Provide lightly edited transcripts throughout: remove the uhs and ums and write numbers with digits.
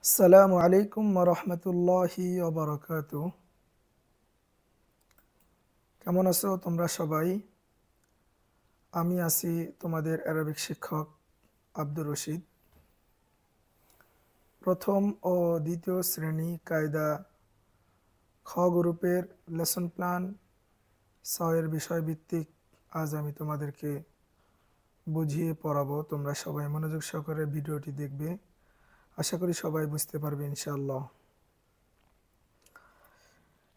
আসসালামু আলাইকুম রহমতুল্লাহি ওবরাকাতু। কেমন আছো তোমরা সবাই? আমি আছি তোমাদের অ্যারাবিক শিক্ষক আব্দুর রশিদ। প্রথম ও দ্বিতীয় শ্রেণী কায়দা খ গ্রুপের লেসন প্ল্যান 6 এর বিষয়ভিত্তিক আজ আমি তোমাদেরকে বুঝিয়ে পড়াবো। তোমরা সবাই মনোযোগ সহকারে ভিডিওটি দেখবে। আশা করি সবাই বুঝতে পারবে ইনশাআল্লাহ।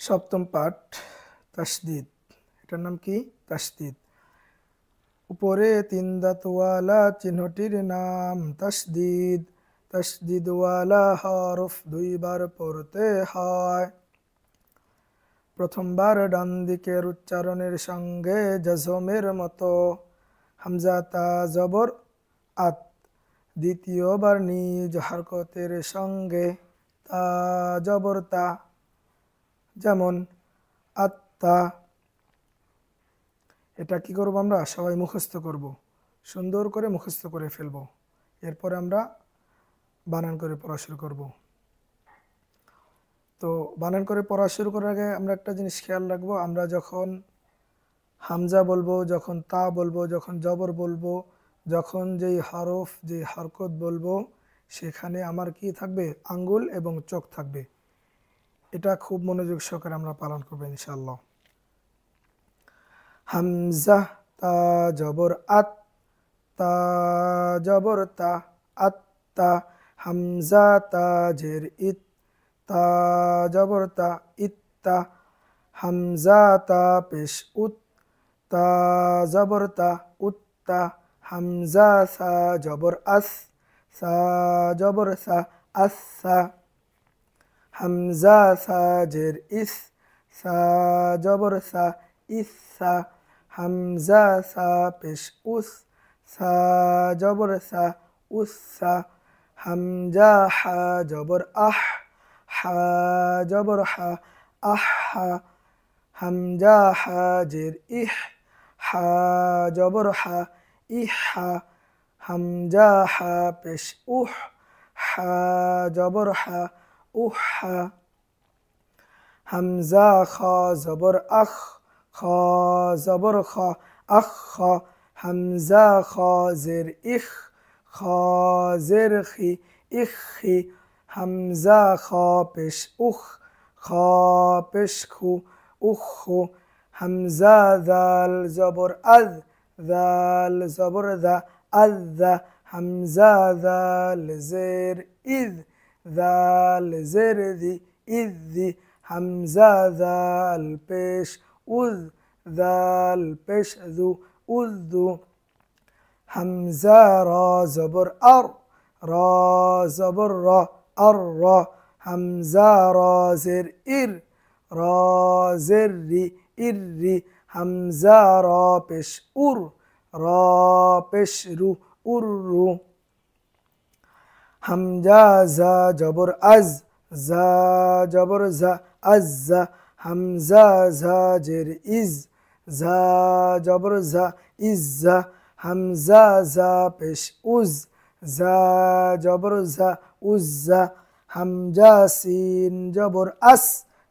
সপ্তম পাঠ তাসদিদ। এটার নাম কি? তাসদিদ। উপরে 3 দাঁতওয়ালা চিহ্নটির নাম তাসদিদ। তাসদিদওয়ালা হরফ 2 বার পড়তে হয়। প্রথমবার ডান দিকের উচ্চারণের সঙ্গে জজমের মতো হামজা তা জবর আত। দ্বিতীয়বার নিজ হরকতের সঙ্গে তা জবর তা, যেমন আত্তা। এটা কি করব? আমরা সবাই মুখস্থ করব, সুন্দর করে মুখস্থ করে ফেলব। এরপরে আমরা বানান করে পড়া শুরু করব। তো বানান করে পড়া শুরু করার আগে আমরা একটা জিনিস খেয়াল রাখবো, আমরা যখন হামজা বলবো, যখন তা বলবো, যখন জবর বলবো, যখন যেই হরফ যেই হরকত বলবো, সেখানে আমার কি থাকবে? আঙ্গুল এবং চোখ থাকবে। এটা খুব মনোযোগ সহকারে আমরা পালন করবো ইনশাআল্লাহ। হামজা তা জবর আত, তা জবর তা, আত্তা। হামজা তা জের ইত, তা জবর তা, ইত্তা। হামজা তা পেশ উত, তা জবর তা, উত্তা। হামজা সা জবর আস, সা জবর সা, আসসা। হামজা সা জের ইস, সা জবর সা, ইসসা। হামজা সা পেশ উস, সা জবর সা, উসসা। হামজা হা জবর আহ, হা জবর হা, আহা। হামজা হা জের ইহ, হা জবর হা, ইহা। হামজা হা পেশ উহ, হা জবর হা, উহা। হামজা খা জবর আখ, খা জবর খা, আখ। হামজা খা জের ইখ, খা জের খি, ইখি। হামজা খা পেশ উখ, খা পেশ খু, উখু। হামজা দাল জবর আদ, দাল জবর দা, আদা। হামজা দাল জের ইদ, দাল জের দি, ইদি। হামজা দাল পেশ উদ, দাল পেশ দু, উদ্দু। হামজা রা জবর আর, রা জবর রা, আর রা। হামজা রা জের ইর, রা জের রি, ইররি। হামজা রা পেশ উর, রা পেশ রু, উররু। হামজা জা জবর আজ, জা জবর জা, আজ্জা। হামজা ঝা জের ইজ, ঝা জবর ঝা, ইজ্জা। হামজা জা পেশ উজ, জা জবর ঝা, উজ্জা। হামজা সিন জবর আস,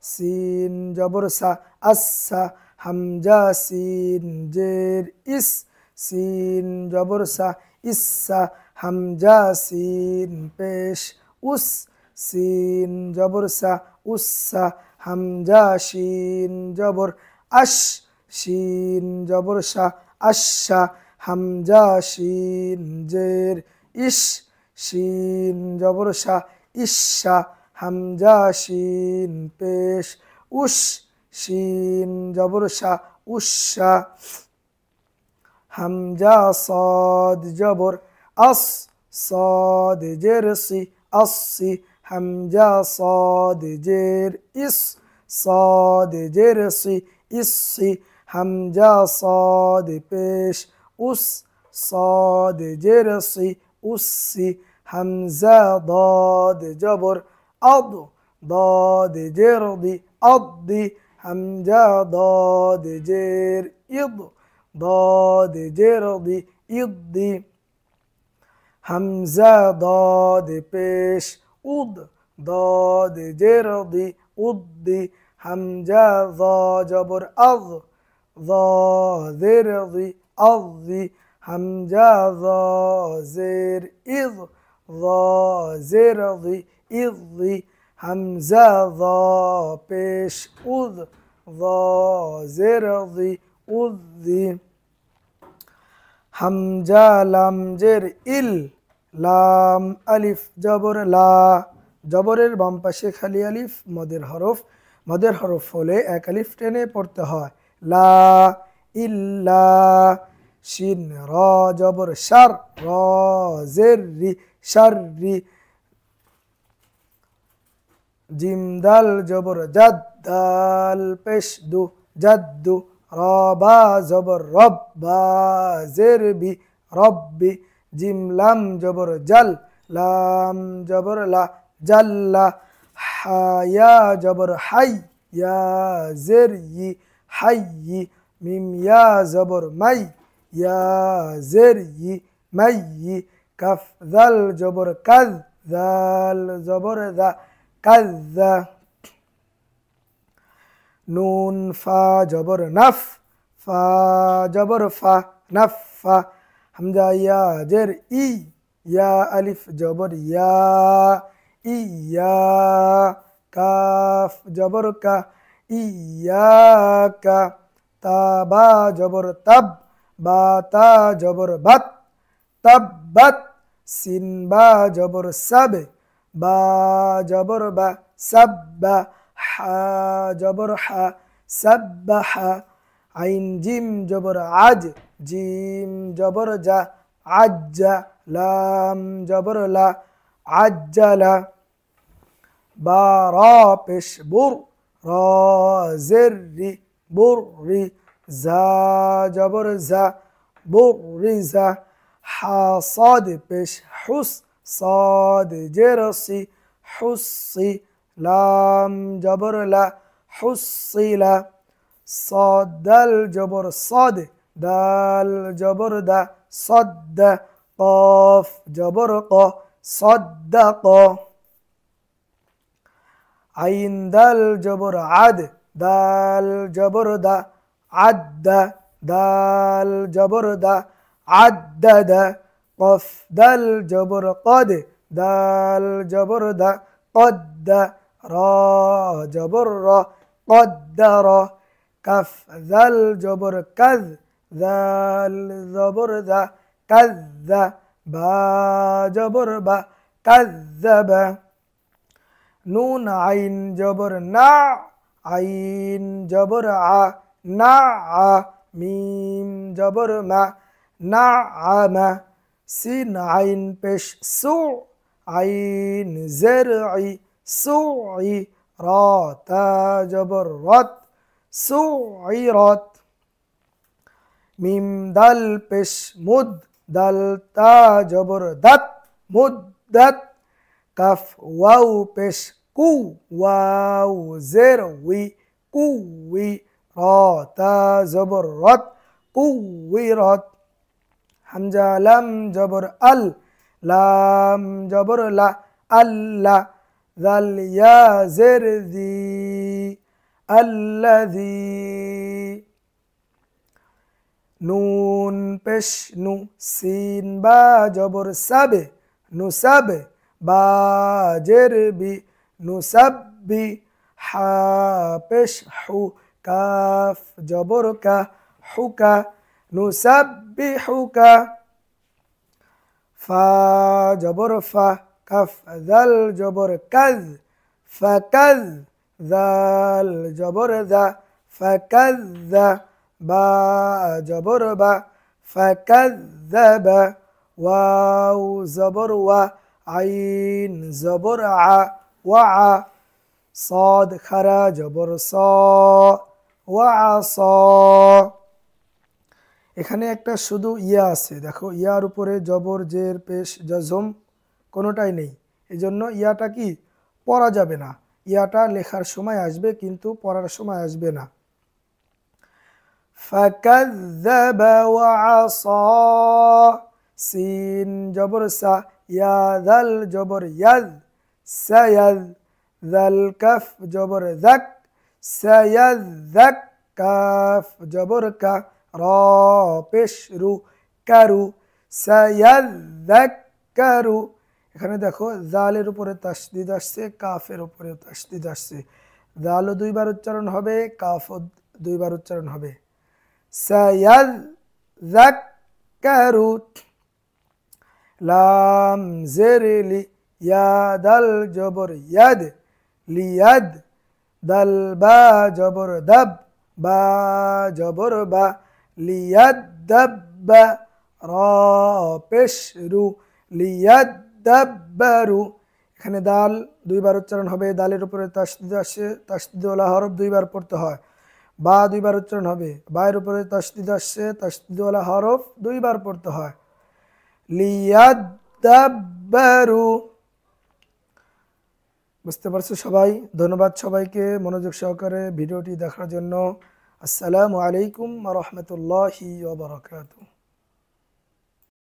সিন জবর সা, আস্সা। হামজা সিন জের ইস, সিন জবর সা, ইস্সা। হামজা সিন পেশ উস, সিন জবর সা, উস্সা। হামজা শিন জবর আশ, শিন জবর সা, আশা। হামজা শিন জের ইশ, শিন জবর সা, ইশা। হামজা শিন পেশ উশ, শিন জবর সা, উষা। হামজা সাদ জবর আস, সাদ জের সি, আসি। হামজা সাদ জের ইস, সাদ জের সি, ইসি। হামজা সাদ পেশ উস, সাদ জের সি, উসি। হামজা দাদ জবর আদ, দাদ জের দি, আদি। হামজা দাদ জের ইদ, দাদ জের দি, ইদি। হামজা দাদ পেশ উদ, দদ জের দি, উদ্দি, হামজা য জবর আয, য জের দি, আযি, হামজা য জের ইয, য জের দি, ইযি, হামজা য পেশ উদ, য জের দি, উযি, হামজা লাম জের ইল, লাম আলিফ জবর লা, জবরের বাম পাশে খালি আলিফ মদের হরফ হলে এক আলিফ টেনে পড়তে হয়। লা ইল্লা, শিন র জবর শার, র জের রি, শাররি, জিম দাল জবর জাদ, দাল পেশ দু, জাদ্দু, র বা জবর রব, বা জের বি, রব্বি, জিম লাম জবর জাল, লাম জবর লা, জাল্লা, হায়া জবর হাই, ইয়া জের ই, হাইয়ি, মিম ইয়া জবর মাই, ইয়া জের ই, মাইয়ি, কাফ দাল জবর কাজ, দাল জবর দা, কাজ্জা, নুন ফা জবর নাফ, ফা জবর ফা, নাফা, হামজা ইয়া জের ই, ইয়া আলিফ জবর ইয়া, ইয়া, কাফ জবর কা, ইয়াকা, তা বা জবর তাব, বা তা জবর বাত, তাব্বাত, সিন বা জবর সাব, বা জবর বা, সাব্বা, হা জবর হা, সাব্বাহা, আইন জিম জবর আজ, জিম জবর জা, আজ্জা, লাম জবর লা, আজ্জালা, বা র পেশ বুর, র জের রি, বুররি, জা জবর জা, বুররিজা, হা صاد পেশ হুস, صاد জের সি, হুসি, লাম জবর লা, হুসিলা, صاد দাল জবর صاد, দাল জবর দা, صد, قاف জবর ক, صدق, আইন দাল জবর আদ, দাল জবর দা, আদ্দা, দাল জবর দা, আদ্দাদা, কফ দাল জবর কদ, দাল জবর দা, কদ্দা, র জবর র, কদ্দার, কাফ দাল জবর কাজ, দাল জবর দা, কাজ্জা, বা জবর বা, কাজ্জাবা, নুন আইন জবর না, আইন জবর আ, না আ, মিম জবর মা, না আমা, সিন আইন পেশ সু, আইন জের ই, সুই, র তা জবর রত, সুইরত, মিম দাল পেশ মুদ, দাল তা জবর দাত, মুদ্দাত, কাফ ওয়াও পেশ কু, ওয়াও জের উই, কুই, র তা জবর রত, কুইরত, হামজা লাম জবর আল, লাম জবর লা, আল্লাহ, জাল ইয়া জের দি, আল্লাযী, নুন পেশ নু, সিন বা জবর সাবে, নুসাবে, বা জের বি, নুসাব্বি, হা পেশ হু, কাফ জবর কা, হুকা, নুসাব্বিহুকা, ফা জবর ফা, কাফ দাল জবর কাজ, ফাকাজ, দাল জবর দা, ফাকাজ্জা, বা জবর বা, ফাকাজ্জাবা, ওয়াও জবর ওয়া, আইন জবর আ, ওয়া, صاد খারা জবর স, ওয়াস, এখানে একটা শুধু ইয়া আছে, দেখো ইয়ার উপরে জবর জের পেশ জজম কোনোটাই নেই, এজন্য ইয়াটা কি পড়া যাবে না, ইয়াটা লেখার সময় আসবে কিন্তু পড়ার সময় আসবে না। ফাকাযযাবা ওয়াসা, সিন জবর সা, ইয়া দাল জবর ইয়াদ, সায়াদ, জাল কাফ জবর জাক, সায়াযাক, কাফ জবর কা, র পেশ রু, কারু, সায়াযাক্কারু। এখানে দেখো জালের উপরে তাসদিদ আসছে, কাফের উপরে তাসদিদ আসছে। জালও দুইবার উচ্চারণ হবে, কাফও দুইবার উচ্চারণ হবে। সায়াযাক্কারু। লাম জের লি, ইয়া দাল জবর ইয়াদ, লিয়াদ, দাল বা জবর দাব, বা জবর বা, লিয়াদ্দাব্বা, র পেশ রু, লিয়াদ্দাব্বারু। এখানে দাল দুইবার উচ্চারণ হবে, দালের উপরে তাসদিদ আসে, তাসদিদওয়ালা হরফ দুইবার পড়তে হয়। বা দুইবার উচ্চারণ হবে, বায়ের উপরে তাসদিদ আসছে, তাসদিদওয়ালা হরফ দুইবার পড়তে হয়। লিয়াদ্দাব্বারু। বুঝতে পারছো সবাই? ধন্যবাদ সবাইকে মনোযোগ সহকারে ভিডিওটি দেখার জন্য। আসসালামু আলাইকুম ওয়া রাহমাতুল্লাহি ওয়া বারাকাতুহু।